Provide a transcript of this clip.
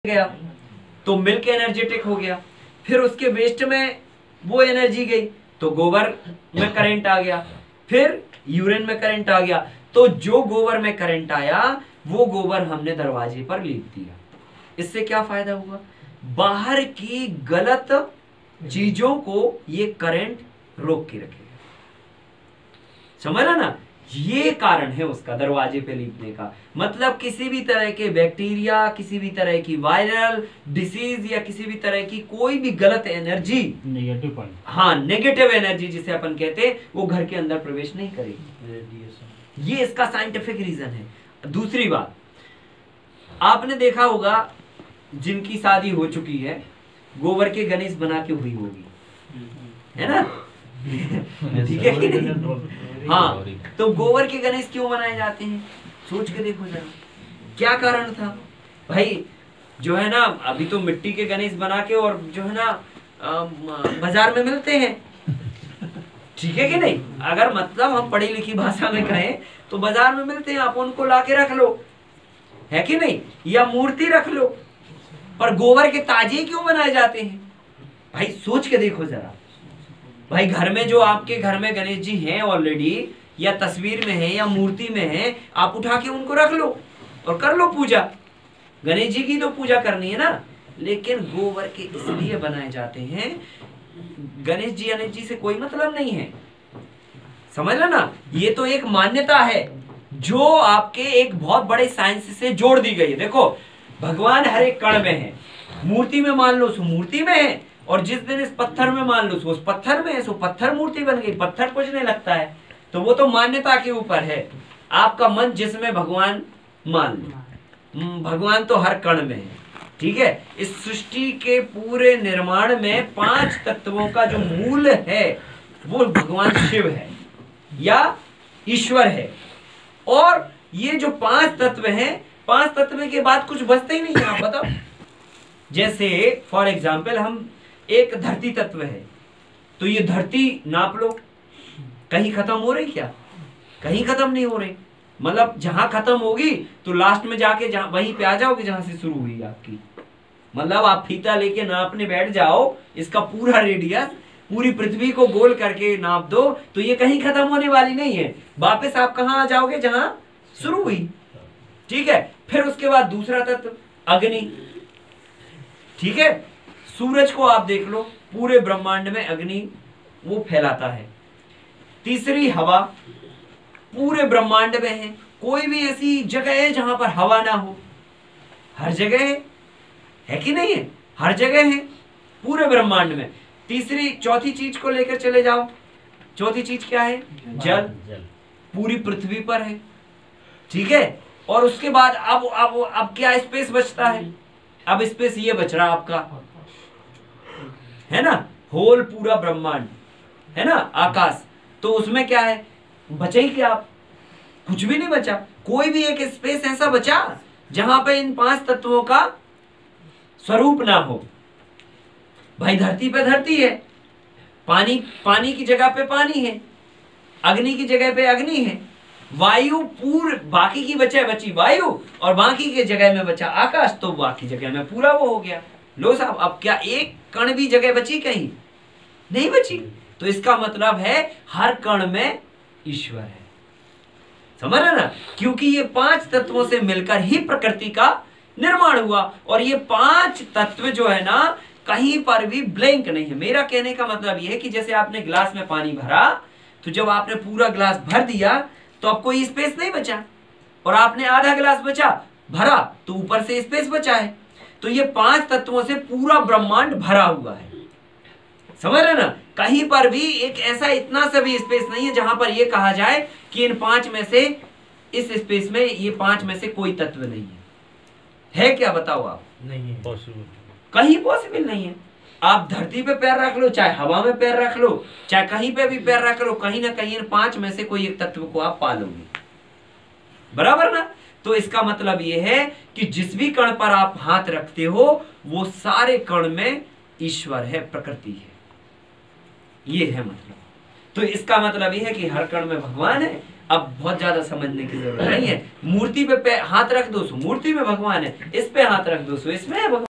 गया तो milk energetic हो गया, फिर उसके वेस्ट में वो एनर्जी गई तो गोबर में करंट आ गया, फिर यूरिन में करंट आ गया। तो जो गोबर में करंट आया वो गोबर हमने दरवाजे पर लीप दिया। इससे क्या फायदा हुआ? बाहर की गलत चीजों को ये करंट रोक के रखेगा। समझ ना, ये कारण है उसका दरवाजे पे लीपने का। मतलब किसी भी तरह के बैक्टीरिया, किसी भी तरह की वायरल डिसीज या किसी भी तरह की कोई भी गलत एनर्जी, नेगेटिव पॉइंट, हाँ नेगेटिव एनर्जी जिसे अपन कहते हैं, वो घर के अंदर प्रवेश नहीं करेगी। ये इसका साइंटिफिक रीजन है। दूसरी बात, आपने देखा होगा जिनकी शादी हो चुकी है गोबर के गणेश बना के हुई होगी, है ना? ठीक है कि नहीं? हाँ, तो गोबर के गणेश क्यों बनाए जाते हैं? सोच के देखो जरा, क्या कारण था भाई? जो है ना, अभी तो मिट्टी के गणेश बना के और जो है ना बाजार में मिलते हैं, ठीक है कि नहीं? अगर मतलब हम पढ़ी लिखी भाषा में कहें तो बाजार में मिलते हैं, आप उनको लाके रख लो, है कि नहीं? या मूर्ति रख लो। पर गोबर के ताजे क्यों बनाए जाते हैं भाई? सोच के देखो जरा भाई। घर में जो आपके घर में गणेश जी हैं ऑलरेडी, या तस्वीर में है या मूर्ति में है, आप उठा के उनको रख लो और कर लो पूजा। गणेश जी की तो पूजा करनी है ना। लेकिन गोबर के इसलिए बनाए जाते हैं, गणेश जी से कोई मतलब नहीं है, समझ लो ना। ये तो एक मान्यता है जो आपके एक बहुत बड़े साइंस से जोड़ दी गई है। देखो, भगवान हर एक कण में है। मूर्ति में मान लो सो मूर्ति में है, और जिस दिन इस पत्थर में मान लो सो उस पत्थर में है, सो पत्थर मूर्ति बन गई। पत्थर कुछ नहीं लगता है, तो वो तो मान्यता के ऊपर है। आपका मन जिसमें भगवान मान लो, भगवान तो हर कण में है, ठीक है? इस सृष्टि के पूरे निर्माण में 5 तत्वों का जो मूल है वो भगवान शिव है या ईश्वर है। और ये जो 5 तत्व हैं, 5 तत्व के बाद कुछ बचते ही नहीं है। आप बताओ, जैसे फॉर एग्जाम्पल हम एक धरती तत्व है, तो ये धरती नाप लो, कहीं खत्म हो रही क्या? कहीं खत्म नहीं हो रही। मतलब जहां खत्म होगी तो लास्ट में जाके जहां वहीं पे आ जाओगे जहां से शुरू हुई आपकी। मतलब आप फीता लेके नापने बैठ जाओ, इसका पूरा रेडियस पूरी पृथ्वी को गोल करके नाप दो, तो ये कहीं खत्म होने वाली नहीं है। वापस आप कहां आ जाओगे? जहां शुरू हुई, ठीक है? फिर उसके बाद दूसरा तत्व अग्नि, ठीक है? सूरज को आप देख लो, पूरे ब्रह्मांड में अग्नि वो फैलाता है। तीसरी हवा, पूरे ब्रह्मांड में है। कोई भी ऐसी जगह है जहां पर हवा ना हो? हर जगह है कि नहीं है? हर जगह है पूरे ब्रह्मांड में। चौथी चीज को लेकर चले जाओ। चौथी चीज क्या है? जल। पूरी पृथ्वी पर है, ठीक है? और उसके बाद अब क्या स्पेस बचता है? अब स्पेस ये बच रहा आपका, है ना? होल पूरा ब्रह्मांड, है ना? आकाश। तो उसमें क्या है? बचे ही क्या? आप कुछ भी नहीं बचा। कोई भी एक स्पेस ऐसा बचा जहां पे इन 5 तत्वों का स्वरूप ना हो। भाई धरती पे धरती है, पानी की जगह पे पानी है, अग्नि की जगह पे अग्नि है, वायु बाकी की बची वायु, और बाकी के जगह में बचा आकाश, तो बाकी जगह में पूरा वो हो गया। लो साहब, अब क्या एक कण भी जगह बची? कहीं नहीं बची। तो इसका मतलब है हर कण में ईश्वर है। समझ रहे ना? क्योंकि ये 5 तत्वों से मिलकर ही प्रकृति का निर्माण हुआ, और ये 5 तत्व जो है ना, कहीं पर भी ब्लैंक नहीं है। मेरा कहने का मतलब यह है कि जैसे आपने ग्लास में पानी भरा, तो जब आपने पूरा ग्लास भर दिया तो अब कोई स्पेस नहीं बचा, और आपने आधा ग्लास बचा भरा तो ऊपर से स्पेस बचा है। तो ये 5 तत्वों से पूरा ब्रह्मांड भरा हुआ है। समझ रहे ना? कहीं पर भी एक ऐसा इतना सा भी स्पेस नहीं है जहां पर यह कहा जाए कि इन 5 में से, इस स्पेस में ये 5 में से कोई तत्व नहीं है क्या? बताओ आप। नहीं है, पॉसिबल, कहीं पॉसिबल नहीं है। आप धरती पे पैर रख लो, चाहे हवा में पैर रख लो, चाहे कहीं पे भी पैर रख लो, कहीं ना कहीं इन 5 में से कोई एक तत्व को आप पालोगे, बराबर ना? तो इसका मतलब यह है कि जिस भी कण पर आप हाथ रखते हो वो सारे कण में ईश्वर है, प्रकृति है। ये है मतलब। तो इसका मतलब यह है कि हर कण में भगवान है, अब बहुत ज्यादा समझने की जरूरत नहीं है। मूर्ति पे हाथ रख दो सो मूर्ति में भगवान है, इस पे हाथ रख दो सो इसमें है भगवान।